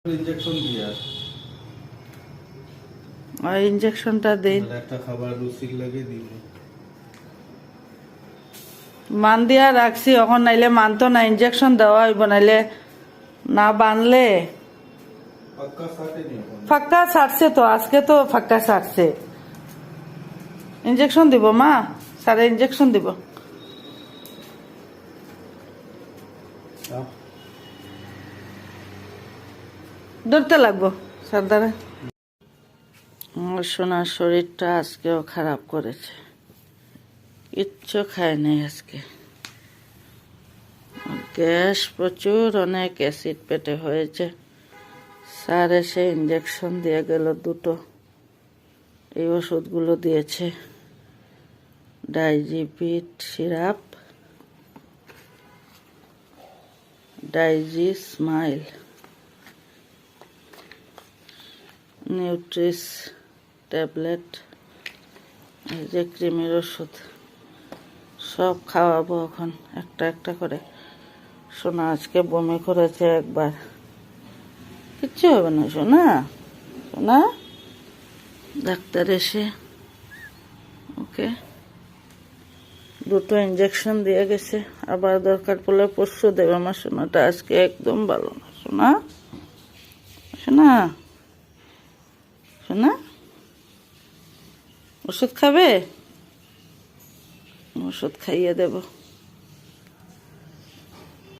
injection দিয়ে আর ইনজেকশনটা দেন একটা খাবার রুচির লাগে দিল মান দিয়া রাখছি এখন নাইলে মানতো না ইনজেকশন দেওয়া হইব নাইলে না বানলে পাক্কা সাটেনি ফাক্কা ছাড়ছে তো আজকে তো ফাক্কা ছাড়ছে ইনজেকশন দিব মা স্যারে ইনজেকশন দিব ধরতে লাগবো স্যার দ্বারা আমার সোনার শরীরটা আজকেও খারাপ করেছে কিচ্ছু খায় নাই আজকে গ্যাস প্রচুর অনেক অ্যাসিড পেটে হয়েছে স্যার এসে ইঞ্জেকশন দিয়ে গেল দুটো এই ওষুধগুলো দিয়েছে ডাইজিপিট সিরাপ ডাইজি স্মাইল নিউট্রিস ট্যাবলেট এই যে ক্রিমের ওষুধ সব খাওয়াবো এখন একটা একটা করে সোনা আজকে বমি করেছে একবার কিচ্ছু হবে না সোনা সোনা ডাক্তার এসে ওকে দুটো ইঞ্জেকশন দিয়ে গেছে আবার দরকার পড়লে পরশু দেবে আমার সোনাটা আজকে একদম ভালো না সোনা সোনা সোনা ওষুধ খাবে ওষুধ খাইয়ে দেব